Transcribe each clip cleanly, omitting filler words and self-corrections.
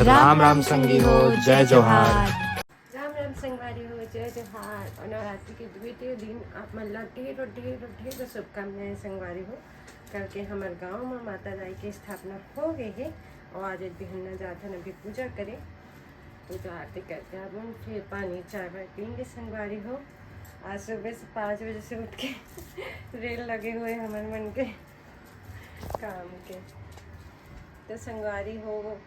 राम राम संगी हो, जय जोहार। राम राम संगवारी हो, जय जोहार। और नवरात्रि के द्वितीय दिन आप मन ला ढेरों ढेरों ढेरों शुभकामनाएं संगवारी हो। कल के हमारे गांव में माता रानी की स्थापना हो गई है और आज बिहन्ना जाते हैं अभी पूजा करें। पूजा आरती करके अब हम फिर पानी चाय वाय पीएंगे संगवारी हो। आज सुबह से 5 बजे से उठ के रेल लगे हुए हमारे मन के काम के। तो संगवारी हो,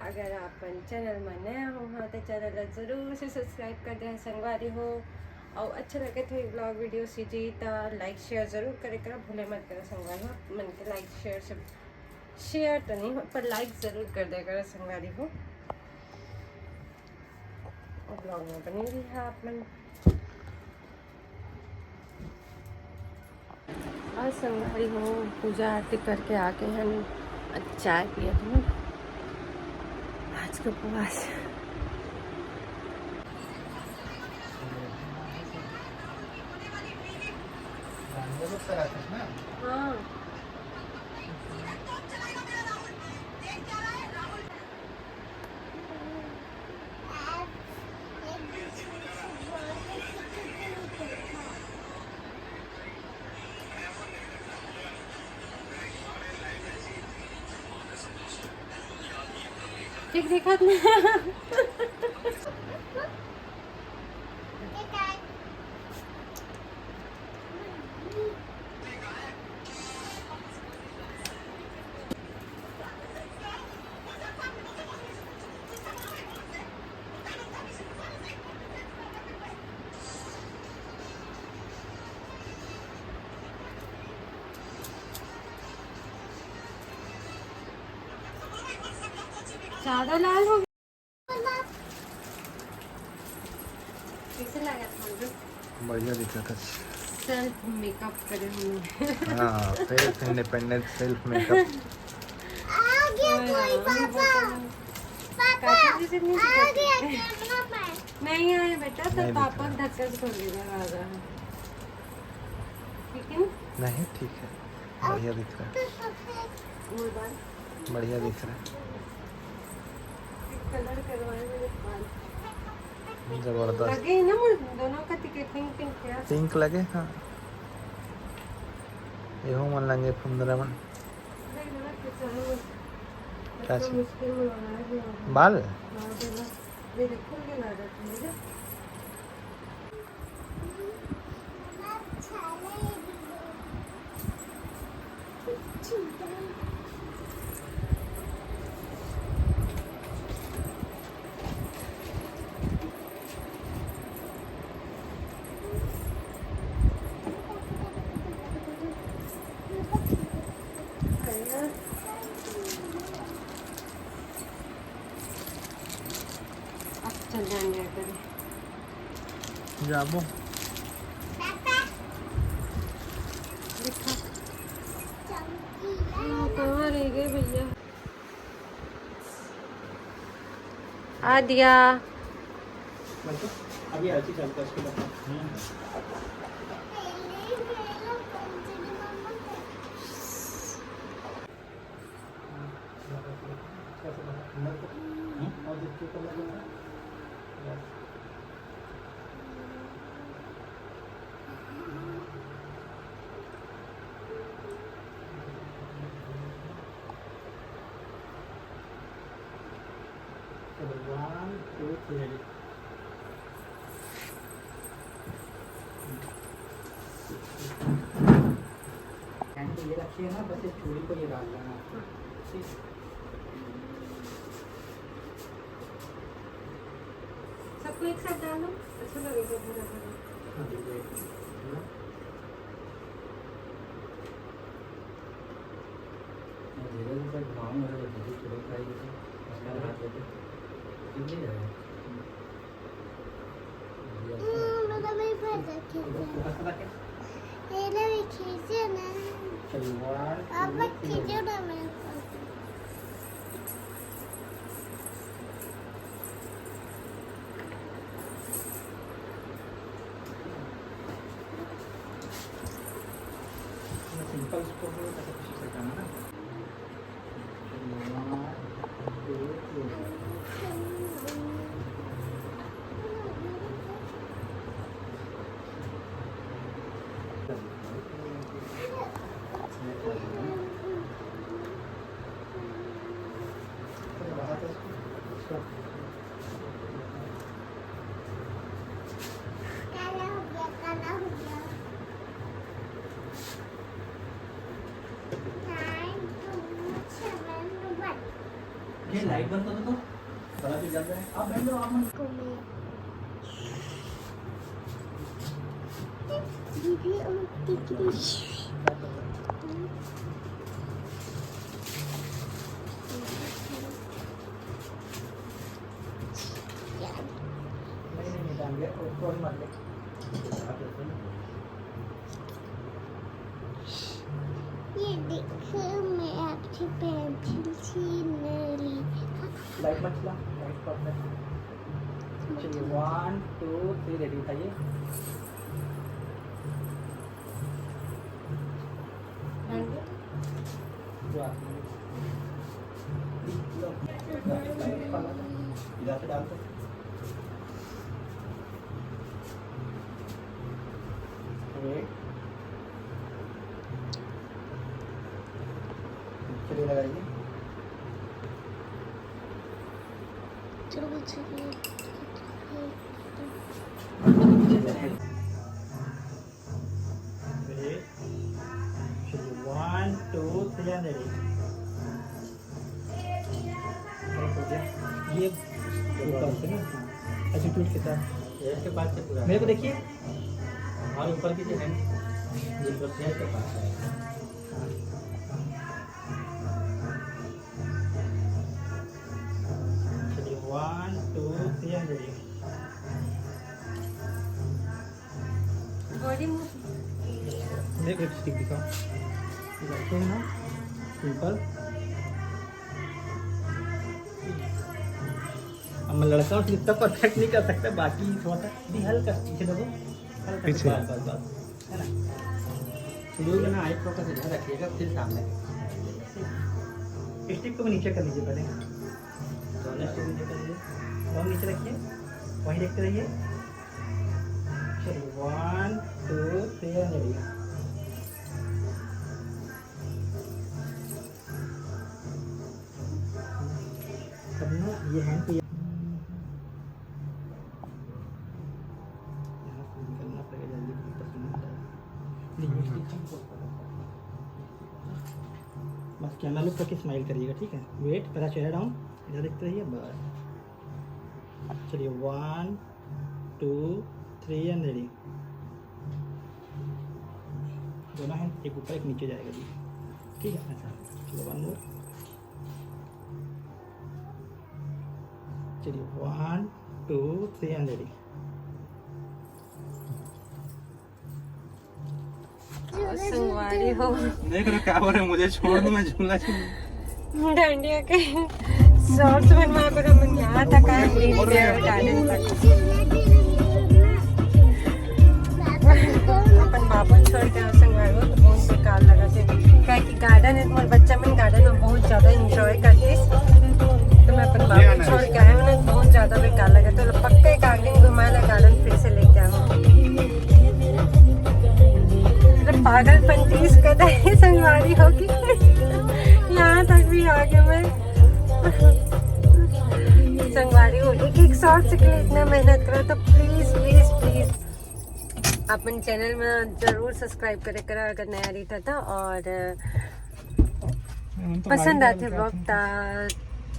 अगर आप चैनल में नया हो हाँ तो चैनल ज़रूर से सब्सक्राइब कर दें संगवारी हो। और अच्छा लगे तो ब्लॉग वीडियो सीजी तो लाइक शेयर ज़रूर करे करो, भूले मत करो संगवारी हो। मन के लाइक शेयर तो नहीं हो पर लाइक ज़रूर कर दे करो संगवारी हो। और ब्लॉग में बनी रही है आप मन। और संगवारी हो पूजा आरती करके आके हम चाय पिया था आज का उपवास। हाँ ठीक दिखत नहीं। ज़्यादा लाल हो गया। कैसे लगा था? बढ़िया दिख रहा था। सेल्फ मेकअप करे हमने। हाँ, सेल्फ इंडिपेंडेंट सेल्फ मेकअप। आ गया कोई पापा। पापा आ गया कैमरा पर। नहीं आया बेटा तो नहीं दिख पापा रहा। धक्का खोल देगा राजा। ठीक है ना? नहीं ठीक है, बढ़िया दिख रहा है, और बाल बढ़िया दिख रहा है, कलर करवाए मेरे बाल जबरदस्त। लगे हैं ना मुझे दोनों का टिकट पिंक पिंक किया। पिंक लगे हाँ, एहो मन लगे 15 मन। क्या चीज? मुश्किल में बना है बाल मेरे खुल के ला जाते हैं। चल जाएंगे करें जाबो। देखा कहाँ रह गए भैया। आ दिया अभी आरती चलता है उसके बाद। One, two, three. ये रखिए ना, बस इस चूड़ी को ये डाल देना। सबको एक साथ डालो अच्छा लगेगा पूरा पूरा। धीरे धीरे घुमाऊंगा तो चूड़ी खाएगी तो हाथ लेके कितनी है मतलब मैं पैसा खींचे। ये ना भी खींचे ना। अब मत खींचो ना मेरे को। सिंपल स्पोर्ट में कैसे खुशी से करना ना। काला हो गया, काला हो गया। Time to 7 1 ये लाइट बंद कर दो तो बड़ा भी जल रहा है। आप बैठ जाओ, आप मत दीदी और टिकरी नहीं डाल गया उसको मत ले। ये देखो मैं आपसे पेंसिल छीन ली। लाइट मत चला, लाइट को अपने चलिए 1 2 3 रेडी उठाइए। जो आप लो लाइट वाला इधर से डाल दो। चलिए लगाइए। चलो चलिए चलिए 1 2 3 रेडी। ये ऊपर से ना एटीट्यूड के साथ इसके पास से पूरा मेरे को देखिए और ऊपर की जो है ये प्रोसेस के पास है। चलिए 1 2 3 रेडी। बॉडी मूव देख लिपस्टिक दिखाओ रखते हैं ना सिंपल। अब मैं लड़का हूँ इतना परफेक्ट नहीं कर सकता, बाकी थोड़ा सा भी हल्का पीछे देखो, हल्का पीछे। बस बस बस है ना। शुरू में ना आई फोकस इधर रखिएगा, फिर सामने स्टिक को भी नीचे कर लीजिए पहले। दोनों स्टिक नीचे कर लीजिए और नीचे रखिए, वहीं देखते रहिए। चलिए 1 2 3 रेडी। करना ये हैंड पे निकलना पड़ेगा जल्दी, पसीना बस कैमरा लुक करके स्माइल करिएगा, ठीक है। वेट, पहला चेहरा डाउन, इधर देखते रहिए बस। चलिए 1 2 3 एंड रेडी। दोनों हैंड एक ऊपर एक नीचे जाएगा जी, ठीक है ऐसा। चलो 1 मोर। चलिए 1 2 3 एंड रेडी। संगवारी हो देख रहे क्या हो रहा है, मुझे छोड़ दो, मैं झूला डांडिया के शॉर्ट्स बनवा कर हम यहाँ तक आए गार्डन तक। अपन बाबू छोड़ के संगवारी हो तो बहुत बेकार लगा थे, क्या कि गार्डन है मोर बच्चा मन गार्डन में बहुत ज़्यादा एंजॉय करती, तो मैं अपन बाबू छोड़ के आया हूँ ना, बहुत ज़्यादा बेकार लगा। तो पक्का एक आगे घुमाया गार्डन फिर से लेके आऊँ। पागलपन तीस कदा ही संगवारी होगी, यहाँ तक भी आगे मैं संगवारी हो। एक शॉर्ट्स के लिए इतना मेहनत करो तो please please please upon channel में जरूर सब्सक्राइब करे करा अगर नया रहता था, और पसंद आते ब्लॉग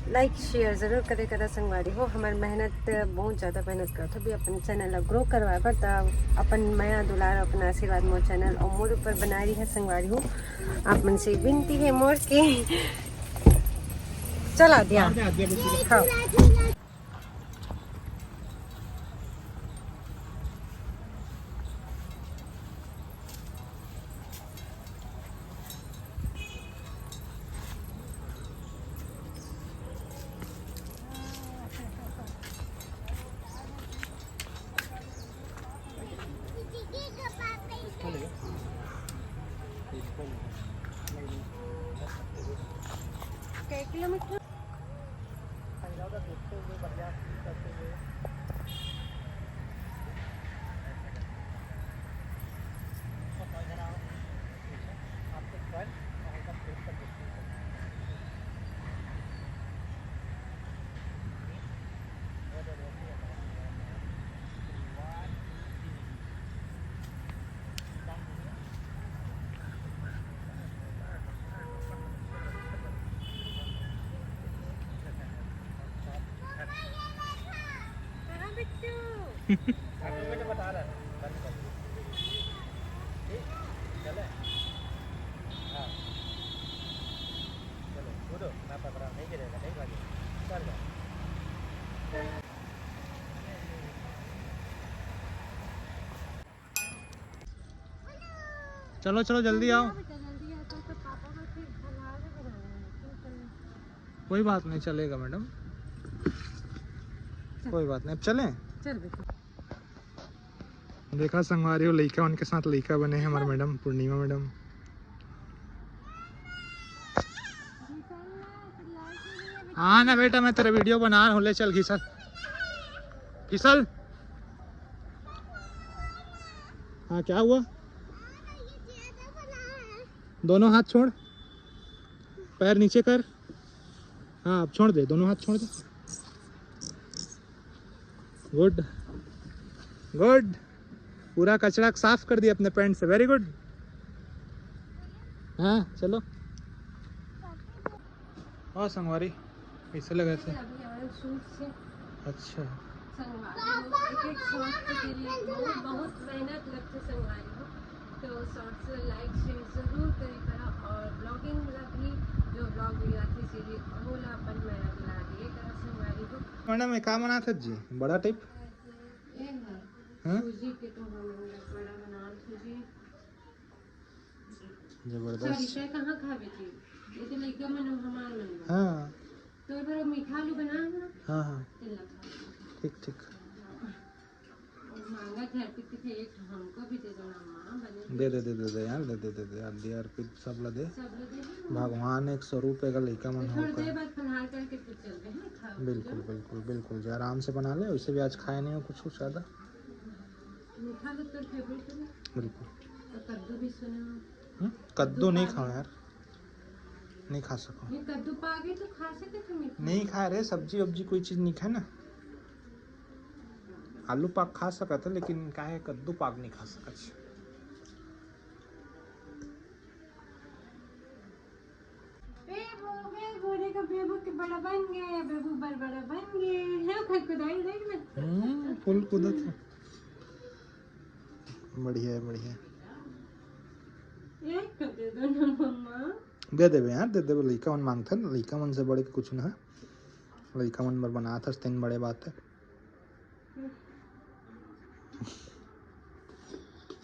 लाइक शेयर जरूर करे करा संगवारी हो। हमारी मेहनत बहुत ज़्यादा मेहनत करो तो भी अपन चैनल ग्रो करवा पर तब अपन माया दुलार अपन आशीर्वाद मोर चैनल और मोर ऊपर बना रही है संगवारी हो। आप मन से विनती है मोर की चला दिया। हाँ किलोमीटर बता रहा है बंद कर ठीक चले हाँ चलो कूदो मैं पकड़ा नहीं गिरेगा नहीं भागे चल जाओ चलो चलो जल्दी आओ कोई बात नहीं चलेगा मैडम कोई बात नहीं अब चलें चल देखा संगवारी हो लड़का उनके साथ लड़का बने हैं हमारे मैडम पूर्णिमा मैडम हाँ ना बेटा मैं तेरा वीडियो बना रहा हूँ ले चल घिसल घिसल हाँ क्या हुआ दोनों हाथ छोड़ पैर नीचे कर हाँ अब छोड़ दे दोनों हाथ छोड़ दे गुड गुड पूरा कचरा साफ कर दिया अपने पैंट से वेरी गुड हाँ चलो और संगवारी कैसे लगा से अच्छा एक शॉर्ट के लिए बहुत मेहनत लगती संगवारी हो तो शॉर्ट्स लाइक शेयर जरूर करी करा और ब्लॉगिंग भी जो ब्लॉग वीडियो थी सीरीज होला अपन मैं अगला दिए करा संगवारी हो मैडम ये का बना था जी बड़ा टाइप हाँ सूजी के तो हम बड़ा बना सूजी जबरदस्त सॉरी कहाँ खावे थी ये तो लइका मन हमार मन हाँ तो बार मीठा आलू बना ना हाँ हाँ तेला ठीक ठीक और मांगा घर पे थे एक हमको भी दे दो ना मां बने दे यार दे आदि अर्पित सब ला दे सब लोग भगवान एक स्वरूप है लड़का मन थोड़ी होकर देर बाद फलहार करके फिर चलते हैं खाओ बिल्कुल बिल्कुल बिल्कुल जो आराम से बना ले वैसे भी आज खाए नहीं हो कुछ ज़्यादा मीठा तो तेरा फेवरेट है बिल्कुल तो कद्दू भी सुना कद्दू नहीं खाओ यार नहीं खा सको ये कद्दू पा गए तो खा सकते थे मीठा नहीं खा रहे सब्जी वब्जी कोई चीज़ नहीं खाए ना आलू पाक खा सका था लेकिन क्या है कद्दू पाक नहीं खा सका बेबू देखो बेबू के बड़ा बन गए बेबू बड़ा बन गए है खल खुदाई देख में फुल कुदत है बढ़िया है बढ़िया एक कर दे दो ना मम्मा दे देवे यार दे देवे लड़का मन मांगता ना लड़का मन से बड़े के कुछ ना है लड़का मन बर बना था तीन बड़े बात है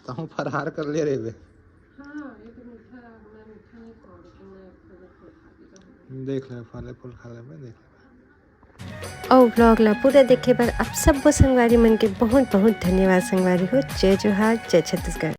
तो फरहार कर ले रे बे हां ये तो मीठा मैं मीठा नहीं खाऊं लेकिन मैं फल खा के देख ले फल फूल खा ले बे देख और ब्लॉग ला पूरा देखे पर आप सब संगवारी मन के बहुत बहुत धन्यवाद संगवारी हो जय जोहार जय छत्तीसगढ़।